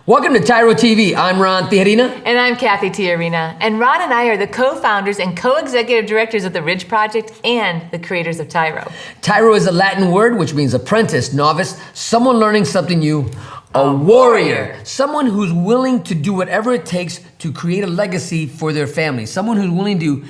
Welcome to TYRO TV. I'm Ron Tijerina. And I'm Cathy Tijerina. And Ron and I are the co-founders and co-executive directors of the Ridge Project and the creators of TYRO. TYRO is a Latin word which means apprentice, novice, someone learning something new, a warrior, someone who's willing to do whatever it takes to create a legacy for their family, someone who's willing to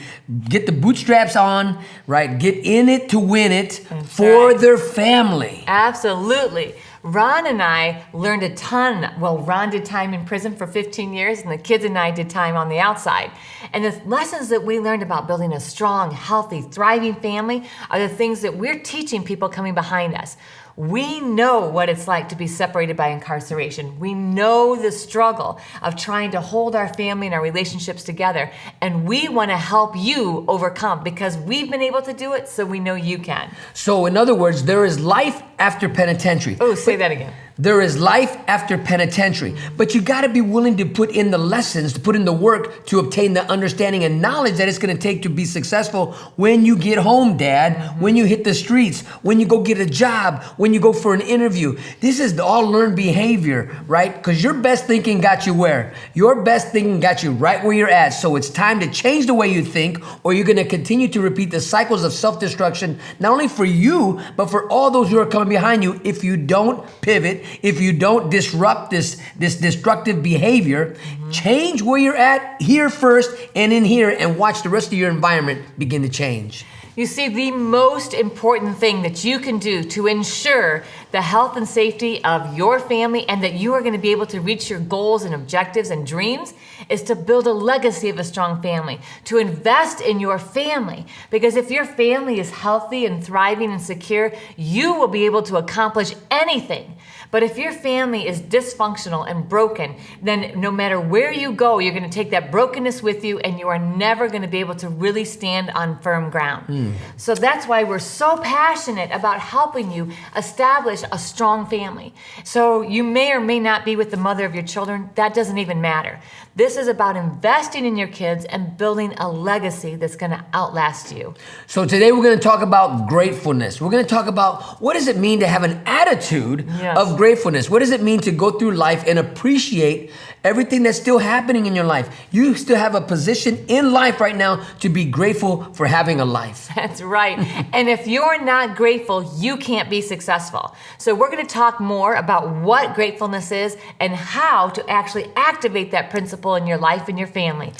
get the bootstraps on, right? Get in it to win it for their family. Absolutely. Ron and I learned a ton. Well, Ron did time in prison for 15 years, and the kids and I did time on the outside. And the lessons that we learned about building a strong, healthy, thriving family are the things that we're teaching people coming behind us. We know what it's like to be separated by incarceration. We know the struggle of trying to hold our family and our relationships together. And we want to help you overcome because we've been able to do it, so we know you can. So in other words, there is life after penitentiary. Oh, say that again. There is life after penitentiary, but you got to be willing to put in the lessons, to put in the work to obtain the understanding and knowledge that it's going to take to be successful when you get home, Dad, when you hit the streets, when you go get a job, when you go for an interview. This is the all learned behavior, right? Because your best thinking got you where? Your best thinking got you right where you're at. So it's time to change the way you think, or you're going to continue to repeat the cycles of self-destruction, not only for you, but for all those who are coming behind you if you don't pivot. If you don't disrupt this destructive behavior, change where you're at here first and in here, and watch the rest of your environment begin to change. You see, the most important thing that you can do to ensure the health and safety of your family and that you are going to be able to reach your goals and objectives and dreams is to build a legacy of a strong family, to invest in your family. Because if your family is healthy and thriving and secure, you will be able to accomplish anything. But if your family is dysfunctional and broken, then no matter where you go, you're going to take that brokenness with you, and you are never going to be able to really stand on firm ground. So that's why we're so passionate about helping you establish a strong family. So you may or may not be with the mother of your children. That doesn't even matter. This is about investing in your kids and building a legacy that's going to outlast you. So today we're going to talk about gratefulness. We're going to talk about what does it mean to have an attitude of gratefulness. What does it mean to go through life and appreciate everything that's still happening in your life? You still have a position in life right now to be grateful for having a life. That's right. And if you're not grateful, you can't be successful. So we're going to talk more about what gratefulness is and how to actually activate that principle in your life and your family.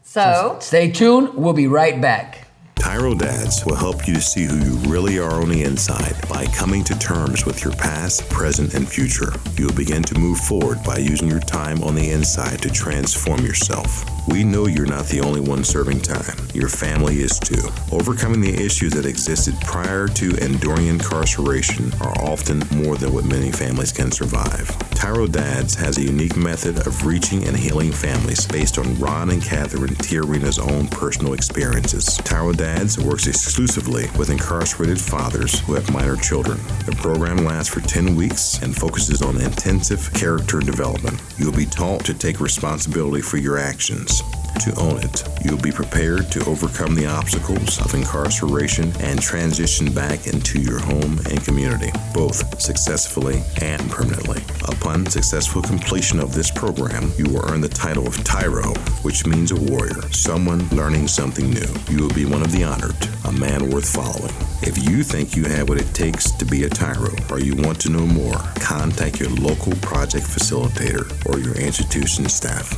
So stay tuned. We'll be right back. TYRO Dads will help you to see who you really are on the inside by coming to terms with your past, present, and future. You'll begin to move forward by using your time on the inside to transform yourself. We know you're not the only one serving time. Your family is too. Overcoming the issues that existed prior to and during incarceration are often more than what many families can survive. TYRO Dads has a unique method of reaching and healing families based on Ron and Cathy Tijerina's own personal experiences. TYRO Dads works exclusively with incarcerated fathers who have minor children. The program lasts for 10 weeks and focuses on intensive character development. You'll be taught to take responsibility for your actions, to own it. You'll be prepared to overcome the obstacles of incarceration and transition back into your home and community, both successfully and permanently. Upon successful completion of this program, you will earn the title of TYRO, which means a warrior, someone learning something new. You will be one of the honored, a man worth following. If you think you have what it takes to be a TYRO, or you want to know more, contact your local project facilitator or your institution staff.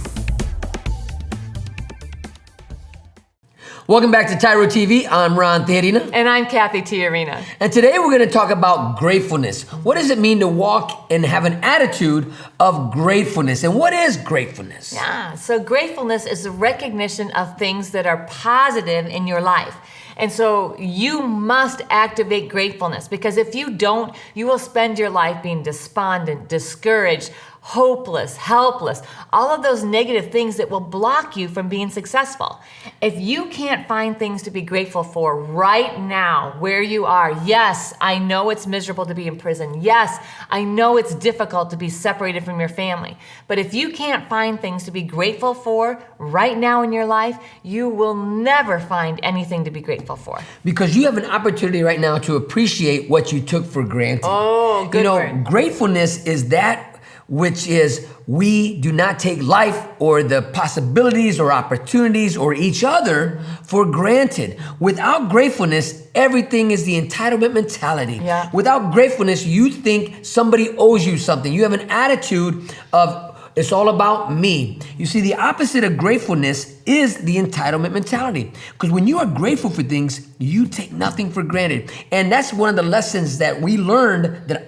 Welcome back to TYRO TV. I'm Ron Tijerina. And I'm Cathy Tijerina. And today we're going to talk about gratefulness. What does it mean to walk and have an attitude of gratefulness? And what is gratefulness? Yeah, so gratefulness is the recognition of things that are positive in your life. And so you must activate gratefulness, because if you don't, you will spend your life being despondent, discouraged, hopeless, helpless, all of those negative things that will block you from being successful. If you can't find things to be grateful for right now where you are, yes, I know it's miserable to be in prison. Yes, I know it's difficult to be separated from your family. But if you can't find things to be grateful for right now in your life, you will never find anything to be grateful for. Because you have an opportunity right now to appreciate what you took for granted. Oh, good word. Gratefulness is that which is we do not take life or the possibilities or opportunities or each other for granted. Without gratefulness, everything is the entitlement mentality. Yeah. Without gratefulness, you think somebody owes you something. You have an attitude of it's all about me. You see, the opposite of gratefulness is the entitlement mentality. Because when you are grateful for things, you take nothing for granted. And that's one of the lessons that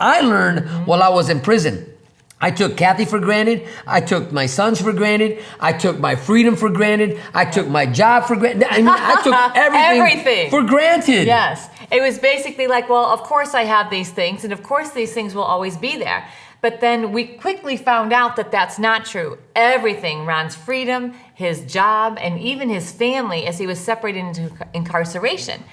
I learned while I was in prison. I took Cathy for granted. I took my sons for granted. I took my freedom for granted. I took my job for granted. I mean, I took everything for granted. Yes. It was basically like, well, of course I have these things, and of course these things will always be there. But then we quickly found out that that's not true. Everything, Ron's freedom, his job, and even his family as he was separated into incarceration.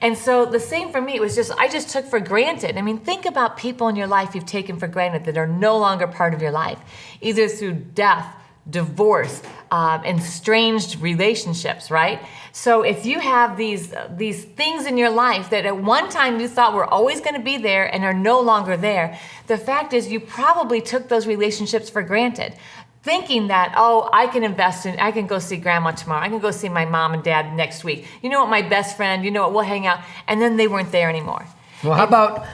And so the same for me, it was I just took for granted. I mean, think about people in your life you've taken for granted that are no longer part of your life, either through death, divorce, estranged relationships, right? So if you have these things in your life that at one time you thought were always going to be there and are no longer there, the fact is you probably took those relationships for granted, thinking that, oh, I can go see grandma tomorrow. I can go see my mom and dad next week. You know what, my best friend, you know what, we'll hang out. And then they weren't there anymore. Well, how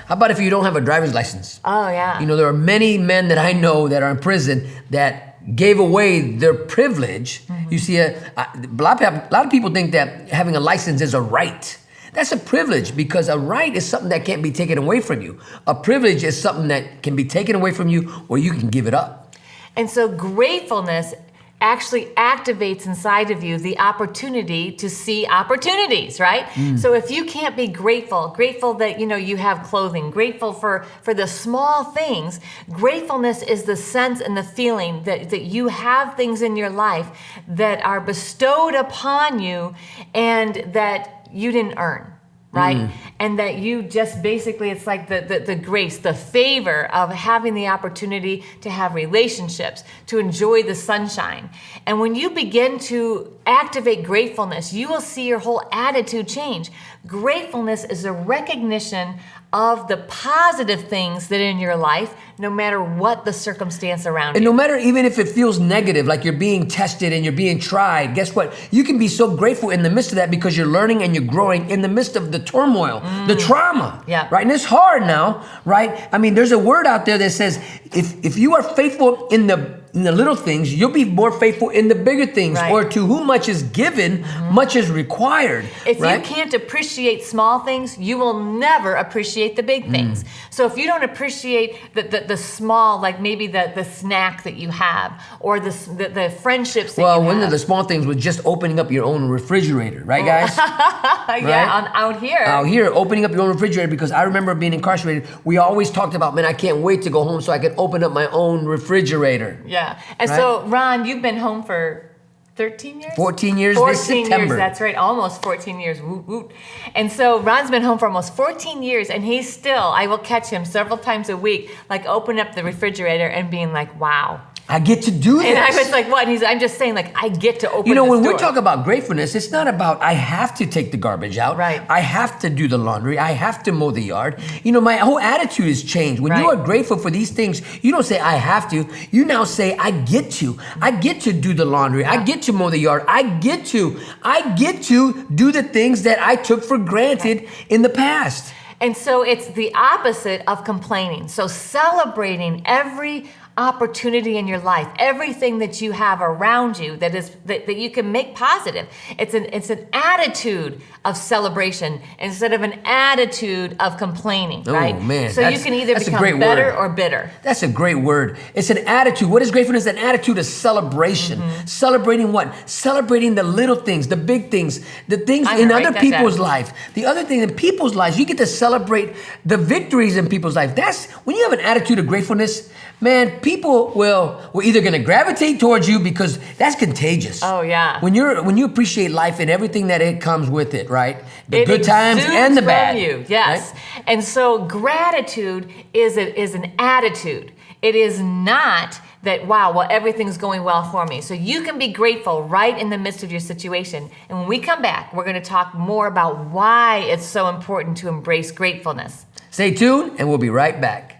about if you don't have a driver's license? Oh, yeah. You know, there are many men that I know that are in prison that gave away their privilege. You see, a lot of people think that having a license is a right. That's a privilege, because a right is something that can't be taken away from you. A privilege is something that can be taken away from you, or you can give it up. And so gratefulness actually activates inside of you the opportunity to see opportunities, right? So if you can't be grateful that you have clothing, grateful for the small things, gratefulness is the sense and the feeling that you have things in your life that are bestowed upon you and that you didn't earn. Right? And that you just basically, it's like the grace, the favor of having the opportunity to have relationships, to enjoy the sunshine. And when you begin to activate gratefulness, you will see your whole attitude change. Gratefulness is a recognition of the positive things that are in your life, no matter what the circumstance around you. And no matter, even if it feels negative, like you're being tested and you're being tried, guess what? You can be so grateful in the midst of that, because you're learning and you're growing in the midst of the turmoil, the trauma, right? And it's hard now, right? I mean, there's a word out there that says, if you are faithful in the little things, you'll be more faithful in the bigger things. Right. Or to whom much is given, much is required. If right? you can't appreciate small things, you will never appreciate the big things. So if you don't appreciate the small, like maybe the snack that you have, or the friendships that you have. Well, one of the small things was just opening up your own refrigerator, right, guys? Yeah, out here. Out here, opening up your own refrigerator, because I remember being incarcerated, we always talked about, man, I can't wait to go home so I can open up my own refrigerator. Yeah. And so, Ron, you've been home for 13 years? 14 years 14 this September. years, that's right, almost 14 years. Woot, woot. And so Ron's been home for almost 14 years, and he's still, I will catch him several times a week, like open up the refrigerator and being like, wow. I get to do this. And I was like, what? And I'm just saying, like, I get to open when door. we talk about gratefulness, it's not about I have to take the garbage out. Right. I have to do the laundry. I have to mow the yard. My whole attitude has changed. When you are grateful for these things, you don't say I have to. You now say I get to. I get to do the laundry. I get to mow the yard. I get to do the things that I took for granted in the past. And so it's the opposite of complaining. So celebrating every opportunity in your life, everything that you have around you that you can make positive. It's an attitude of celebration instead of an attitude of complaining, right? Oh man. So you can either become better or bitter. That's a great word. It's an attitude. What is gratefulness? An attitude of celebration. Celebrating what? Celebrating the little things, the big things, the things in other people's life. The other thing in people's lives, you get to celebrate the victories in people's life. That's when you have an attitude of gratefulness, man, people will either going to gravitate towards you, because that's contagious. Oh yeah. When you appreciate life and everything that it comes with it, right? The it good times and the bad. From you. Yes. Right? And so gratitude is an attitude. It is not that, wow, well, everything's going well for me. So you can be grateful right in the midst of your situation. And when we come back, we're going to talk more about why it's so important to embrace gratefulness. Stay tuned, and we'll be right back.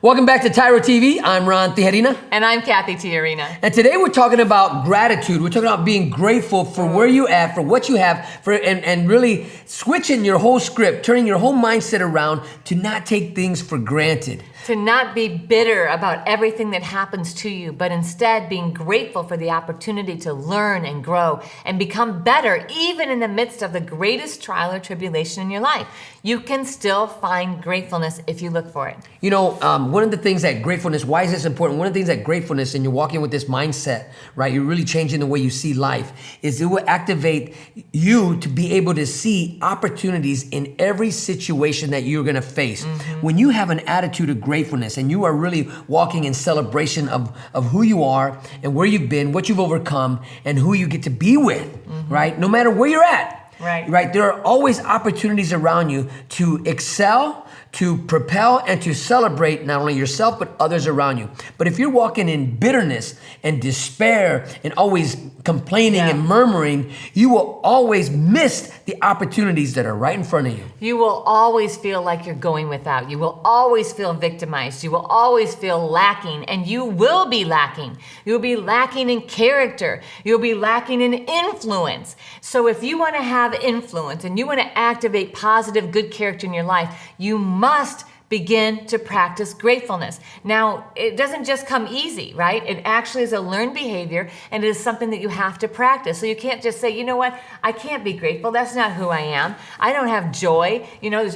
Welcome back to TYRO TV. I'm Ron Tijerina. And I'm Cathy Tijerina. And today we're talking about gratitude. We're talking about being grateful for where you're at, for what you have, and really switching your whole script, turning your whole mindset around to not take things for granted. To not be bitter about everything that happens to you, but instead being grateful for the opportunity to learn and grow and become better, even in the midst of the greatest trial or tribulation in your life. You can still find gratefulness if you look for it. You know, one of the things that gratefulness, why is this important? One of the things that gratefulness, and you're walking with this mindset, right? You're really changing the way you see life, is it will activate you to be able to see opportunities in every situation that you're gonna face. When you have an attitude of gratefulness and you are really walking in celebration of who you are and where you've been, what you've overcome, and who you get to be with, right? No matter where you're at. Right. There are always opportunities around you to excel, to propel, and to celebrate not only yourself, but others around you. But if you're walking in bitterness and despair and always complaining and murmuring, you will always miss the opportunities that are right in front of you. You will always feel like you're going without. You will always feel victimized. You will always feel lacking, and you will be lacking. You'll be lacking in character. You'll be lacking in influence. So if you want to have influence and you want to activate positive, good character in your life, you must begin to practice gratefulness. Now, it doesn't just come easy, right? It actually is a learned behavior, and it is something that you have to practice. So you can't just say, you know what, I can't be grateful. That's not who I am. I don't have joy. You know,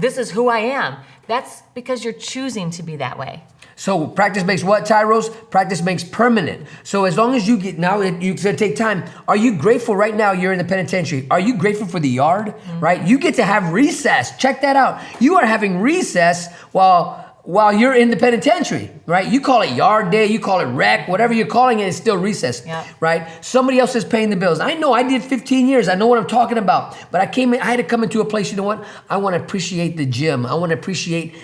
this is who I am. That's because you're choosing to be that way. So practice makes what, Tyros? Practice makes permanent. So as long as you get, now it's gonna take time. Are you grateful right now you're in the penitentiary? Are you grateful for the yard, right? You get to have recess. Check that out. You are having recess while you're in the penitentiary, right? You call it yard day, you call it rec, whatever you're calling it, it's still recess, right? Somebody else is paying the bills. I know, I did 15 years. I know what I'm talking about. But I had to come into a place, you know what? I want to appreciate the gym. I want to appreciate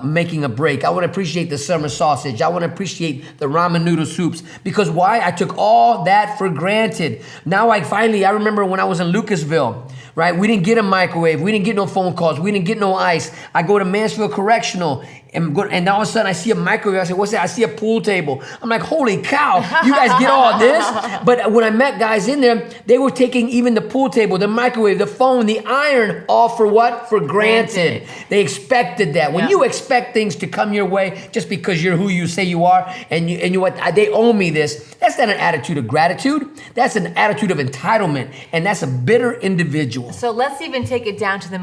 making a break. I want to appreciate the summer sausage. I want to appreciate the ramen noodle soups. Because why? I took all that for granted. Now I remember when I was in Lucasville, right? We didn't get a microwave. We didn't get no phone calls. We didn't get no ice. I go to Mansfield Correctional, and all of a sudden I see a microwave. I say, what's that? I see a pool table. I'm like, holy cow, you guys get all this? But when I met guys in there, they were taking even the pool table, the microwave, the phone, the iron, all for what? For granted. They expected that. When you expect things to come your way just because you're who you say you are, and you what, they owe me this, that's not an attitude of gratitude. That's an attitude of entitlement, and that's a bitter individual. So let's even take it down to the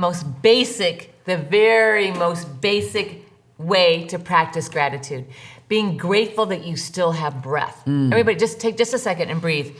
very most basic way to practice gratitude. Being grateful that you still have breath. Everybody just take just a second and breathe.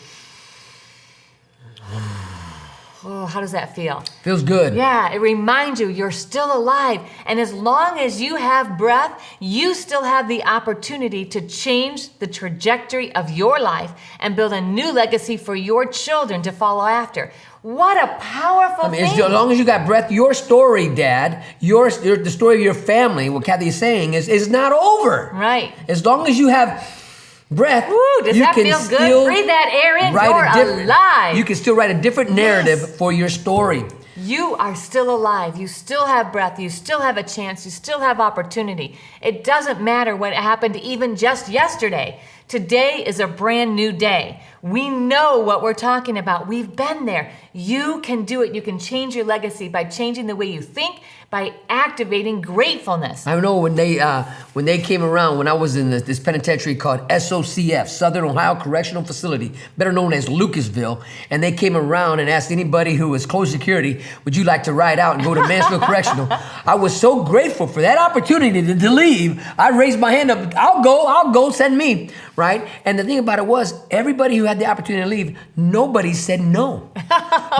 Oh, how does that feel? Feels good. Yeah, it reminds you you're still alive. And as long as you have breath, you still have the opportunity to change the trajectory of your life and build a new legacy for your children to follow after. What a powerful thing. As long as you got breath, your story, Dad, the story of your family, what Cathy is saying, is not over. Right. As long as you have breath, does that feel good? Breathe that air in, you're alive. You can still write a different narrative for your story. You are still alive. You still have breath. You still have a chance. You still have opportunity. It doesn't matter what happened even just yesterday. Today is a brand new day. We know what we're talking about. We've been there. You can do it. You can change your legacy by changing the way you think, by activating gratefulness. I know when they came around, when I was in this penitentiary called SOCF, Southern Ohio Correctional Facility, better known as Lucasville, and they came around and asked anybody who was close security, would you like to ride out and go to Mansfield Correctional? I was so grateful for that opportunity to leave. I raised my hand up, I'll go, send me, right? And the thing about it was, everybody who had the opportunity to leave, nobody said no.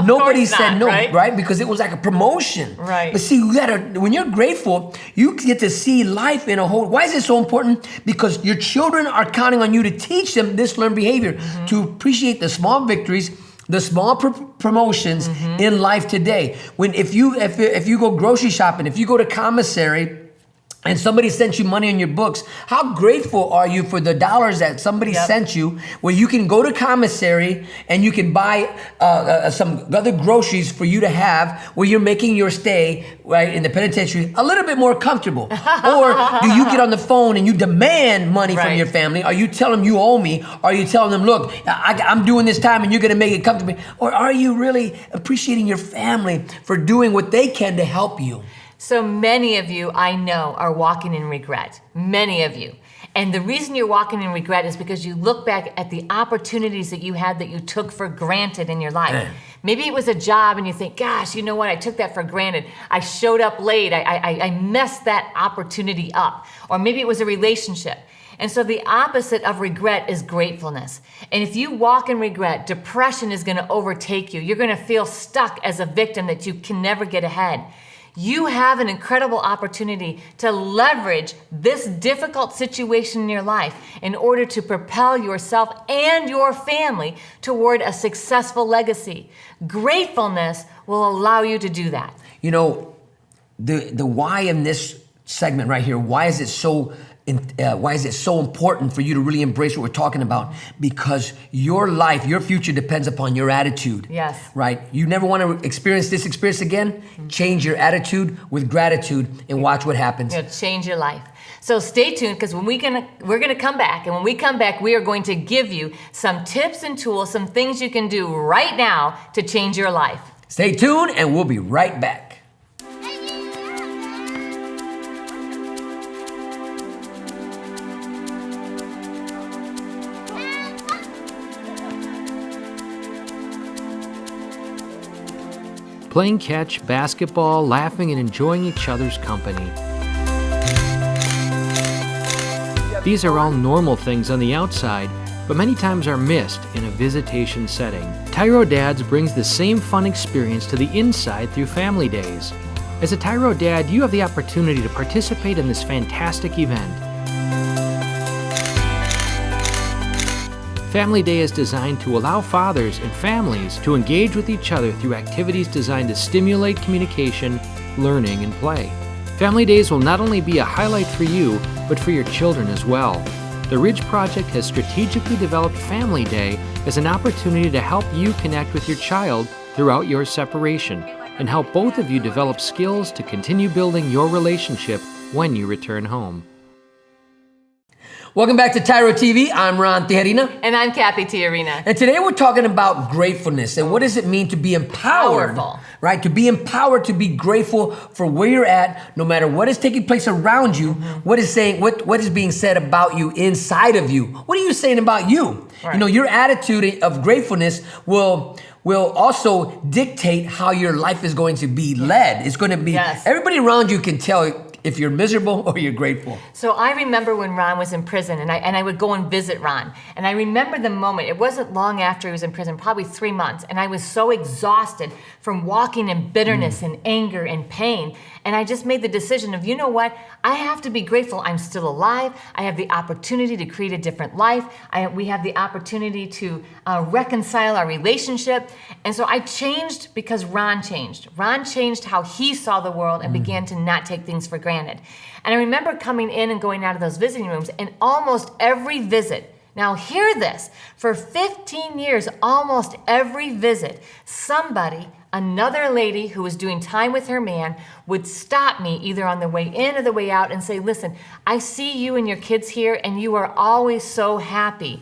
Nobody said no, right? Because it was like a promotion. Right. But see, when you're grateful, you get to see life in a whole. Why is it so important? Because your children are counting on you to teach them this learned behavior, to appreciate the small victories, the small promotions in life today. If you go grocery shopping, if you go to commissary, and somebody sent you money in your books, how grateful are you for the dollars that somebody sent you, where you can go to commissary and you can buy some other groceries for you to have, where you're making your stay right in the penitentiary a little bit more comfortable? Or do you get on the phone and you demand money from your family? Are you telling them you owe me? Are you telling them, look, I'm doing this time and you're going to make it comfortable? Or are you really appreciating your family for doing what they can to help you? So many of you, I know, are walking in regret. Many of you. And the reason you're walking in regret is because you look back at the opportunities that you had that you took for granted in your life. Maybe it was a job and you think, gosh, you know what? I took that for granted. I showed up late. I messed that opportunity up. Or maybe it was a relationship. And so the opposite of regret is gratefulness. And if you walk in regret, depression is going to overtake you. You're going to feel stuck as a victim that you can never get ahead. You have an incredible opportunity to leverage this difficult situation in your life in order to propel yourself and your family toward a successful legacy. Gratefulness will allow you to do that. You know, the why in this segment right here, why is it so important for you to really embrace what we're talking about? Because your life, your future depends upon your attitude. Yes. Right? You never want to experience this experience again? Change your attitude with gratitude and watch what happens. It'll change your life. So stay tuned, because we're gonna come back, and when we come back, we are going to give you some tips and tools, some things you can do right now to change your life. Stay tuned, and we'll be right back. Playing catch, basketball, laughing, and enjoying each other's company. These are all normal things on the outside, but many times are missed in a visitation setting. TYRO Dads brings the same fun experience to the inside through Family Days. As a TYRO Dad, you have the opportunity to participate in this fantastic event. Family Day is designed to allow fathers and families to engage with each other through activities designed to stimulate communication, learning, and play. Family Days will not only be a highlight for you, but for your children as well. The Ridge Project has strategically developed Family Day as an opportunity to help you connect with your child throughout your separation and help both of you develop skills to continue building your relationship when you return home. Welcome back to TYRO TV. I'm Ron Tijerina. And I'm Cathy Tijerina. And today we're talking about gratefulness and what does it mean to be empowered, Powerful. Right? To be empowered, to be grateful for where you're at, no matter what is taking place around you, what is being said about you inside of you. What are you saying about you? Right. You know, your attitude of gratefulness will also dictate how your life is going to be led. It's going to be, everybody around you can tell if you're miserable or you're grateful. So I remember when Ron was in prison, and I would go and visit Ron. And I remember the moment, it wasn't long after he was in prison, probably 3 months, and I was so exhausted from walking in bitterness and anger and pain. And I just made the decision of, you know what? I have to be grateful I'm still alive. I have the opportunity to create a different life. We have the opportunity to reconcile our relationship. And so I changed because Ron changed. Ron changed how he saw the world and began to not take things for granted. And I remember coming in and going out of those visiting rooms, and almost every visit, now hear this, for 15 years, almost every visit, somebody, another lady who was doing time with her man, would stop me either on the way in or the way out and say, listen, I see you and your kids here and you are always so happy.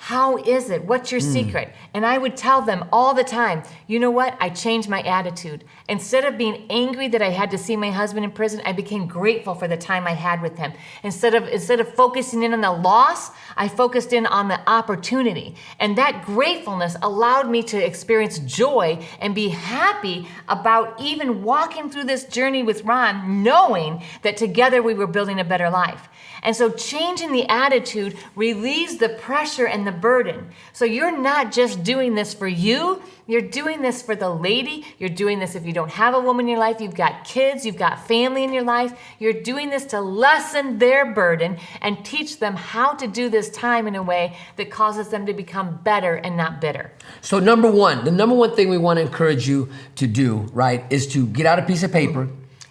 How is it? What's your secret? And I would tell them all the time, you know what? I changed my attitude. Instead of being angry that I had to see my husband in prison, I became grateful for the time I had with him. Instead of focusing in on the loss, I focused in on the opportunity. And that gratefulness allowed me to experience joy and be happy about even walking through this journey with Ron, knowing that together we were building a better life. And so changing the attitude relieves the pressure and the burden. So you're not just doing this for you, you're doing this for the lady, you're doing this if you don't have a woman in your life, you've got kids, you've got family in your life, you're doing this to lessen their burden and teach them how to do this time in a way that causes them to become better and not bitter. So the number one thing we want to encourage you to do, right, is to get out a piece of paper.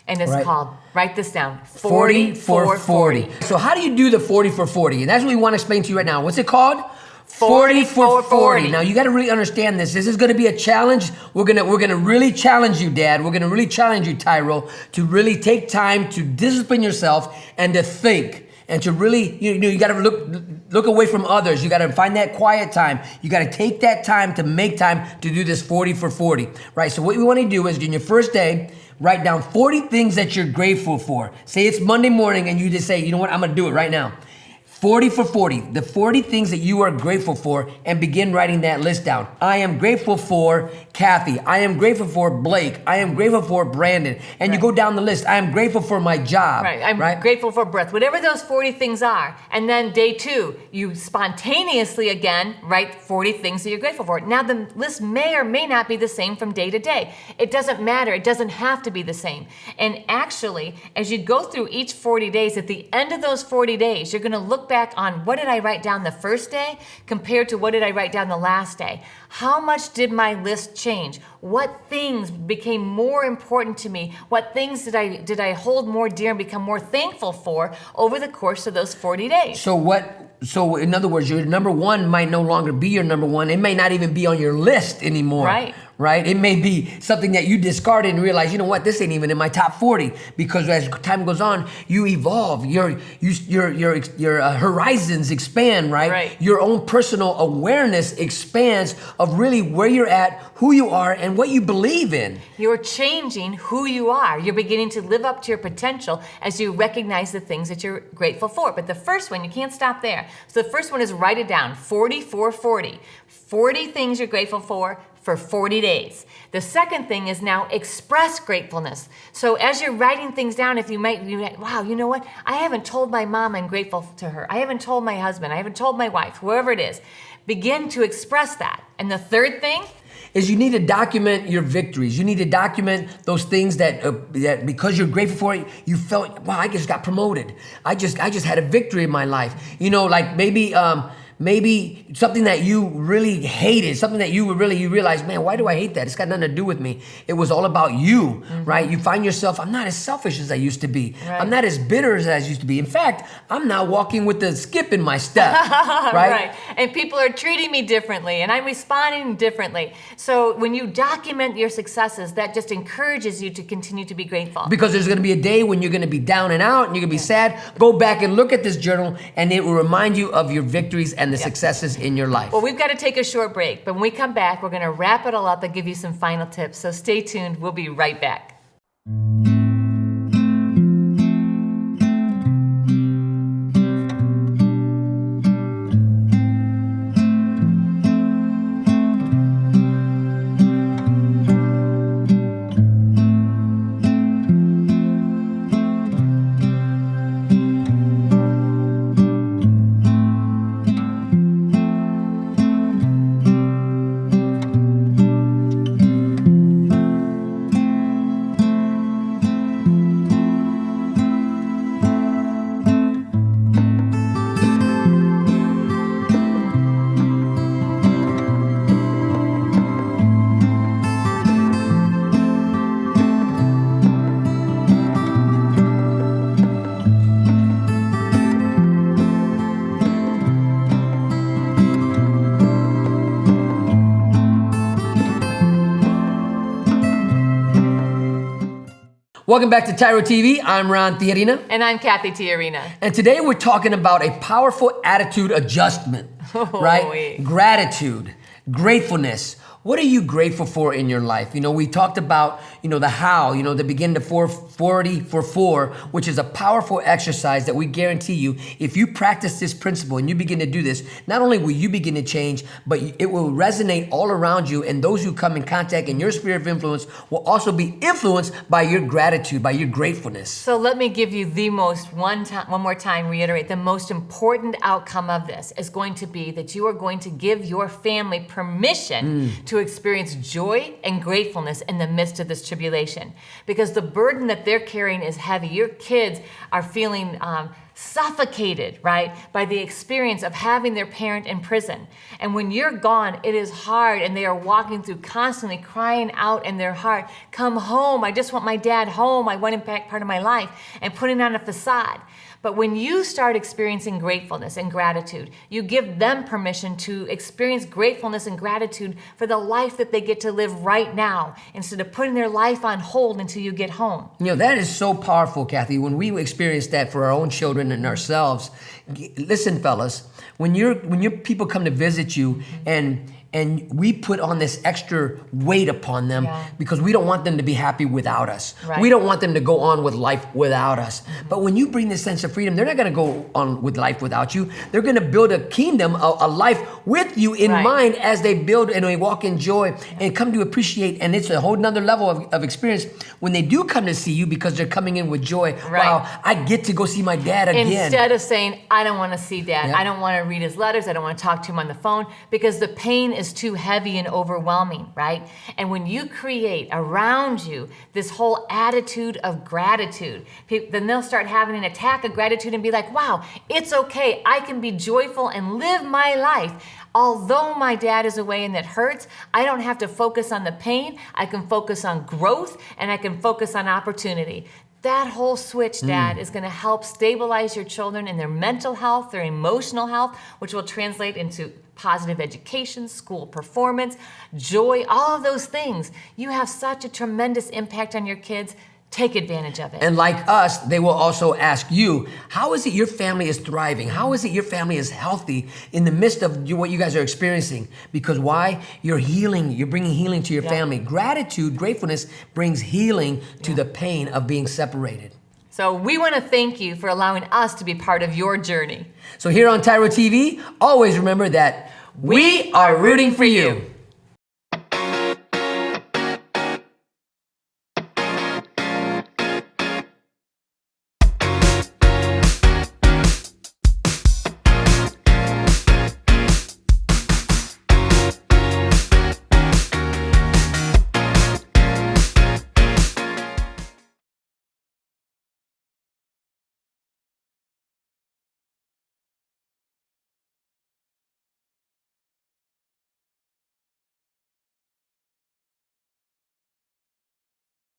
And it's Right. called, write this down, 40 for 40. So how do you do the 40 for 40? And that's what we want to explain to you right now. What's it called? 40 for 40. Now you got to really understand this. This is going to be a challenge. We're gonna really challenge you, Dad. We're gonna really challenge you, Tyro, to really take time to discipline yourself and to think. And to really, you got to look away from others. You got to find that quiet time. You got to take that time to make time to do this 40 for 40, right? So what we want to do is in your first day, write down 40 things that you're grateful for. Say it's Monday morning and you just say, you know what, I'm going to do it right now. 40 for 40, the 40 things that you are grateful for, and begin writing that list down. I am grateful for Kathy. I am grateful for Blake. I am grateful for Brandon. And you go down the list. I am grateful for my job. Right, I'm grateful for breath. Whatever those 40 things are. And then day 2, you spontaneously again write 40 things that you're grateful for. Now the list may or may not be the same from day to day. It doesn't matter. It doesn't have to be the same. And actually, as you go through each 40 days, at the end of those 40 days, you're going to look back on what did I write down the first day compared to what did I write down the last day. How much did my list change? What things became more important to me? What things did I hold more dear and become more thankful for over the course of those 40 days? So in other words, your number one might no longer be your number one. It may not even be on your list anymore. Right? It may be something that you discarded and realize, you know what, this ain't even in my top 40. Because as time goes on, you evolve. Your horizons expand, right? Your own personal awareness expands of really where you're at, who you are, and what you believe in. You're changing who you are. You're beginning to live up to your potential as you recognize the things that you're grateful for. But the first one, you can't stop there. So the first one is write it down, 40 for 40. 40 things you're grateful for 40 days. The second thing is now express gratefulness. So as you're writing things down, if you might, wow, you know what? I haven't told my mom I'm grateful to her. I haven't told my husband. I haven't told my wife, whoever it is. Begin to express that. And the third thing is you need to document your victories. You need to document those things that because you're grateful for it, you felt, wow, I just got promoted. I just had a victory in my life. You know, like maybe something that you really hated, something that you realized, man, why do I hate that? It's got nothing to do with me. It was all about you, right? You find yourself, I'm not as selfish as I used to be. Right. I'm not as bitter as I used to be. In fact, I'm now walking with a skip in my step, right? And people are treating me differently and I'm responding differently. So when you document your successes, that just encourages you to continue to be grateful. Because there's gonna be a day when you're gonna be down and out and you're gonna be sad. Go back and look at this journal and it will remind you of your victories and the successes in your life. Well, we've got to take a short break, but when we come back, we're going to wrap it all up and give you some final tips. So stay tuned. We'll be right back. Welcome back to TYRO TV. I'm Ron Tijerina. And I'm Cathy Tijerina. And today we're talking about a powerful attitude adjustment, right? Gratitude, gratefulness. What are you grateful for in your life? You know, we talked about, the how, the begin to 40 for 4, which is a powerful exercise that we guarantee you, if you practice this principle and you begin to do this, not only will you begin to change, but it will resonate all around you, and those who come in contact in your sphere of influence will also be influenced by your gratitude, by your gratefulness. So let me give you one more time, reiterate, the most important outcome of this is going to be that you are going to give your family permission to experience joy and gratefulness in the midst of this tribulation. Because the burden that they're carrying is heavy. Your kids are feeling suffocated, right, by the experience of having their parent in prison. And when you're gone, it is hard, and they are walking through constantly crying out in their heart, come home, I just want my dad home, I want him back part of my life, and putting on a facade. But when you start experiencing gratefulness and gratitude, you give them permission to experience gratefulness and gratitude for the life that they get to live right now, instead of putting their life on hold until you get home. You know, that is so powerful, Kathy. When we experience that for our own children and ourselves, listen, fellas, when your people come to visit you and we put on this extra weight upon them because we don't want them to be happy without us. Right. We don't want them to go on with life without us. But when you bring this sense of freedom, they're not going to go on with life without you. They're going to build a kingdom, a life with you in mind as they build and they walk in joy and come to appreciate. And it's a whole nother level of experience when they do come to see you because they're coming in with joy. Right. Wow, I get to go see my dad again. Instead of saying, I don't want to see dad. I don't want to read his letters. I don't want to talk to him on the phone, because the pain is too heavy and overwhelming, right? And when you create around you this whole attitude of gratitude, then they'll start having an attack of gratitude and be like, wow, it's okay. I can be joyful and live my life. Although my dad is away and it hurts, I don't have to focus on the pain. I can focus on growth, and I can focus on opportunity. That whole switch, Dad, is going to help stabilize your children in their mental health, their emotional health, which will translate into positive education, school performance, joy, all of those things. You have such a tremendous impact on your kids. Take advantage of it. And like us, they will also ask you, how is it your family is thriving? How is it your family is healthy in the midst of what you guys are experiencing? Because why? You're healing. You're bringing healing to your family. Gratitude, gratefulness brings healing to the pain of being separated. So we want to thank you for allowing us to be part of your journey. So here on TYRO TV, always remember that we are rooting for you.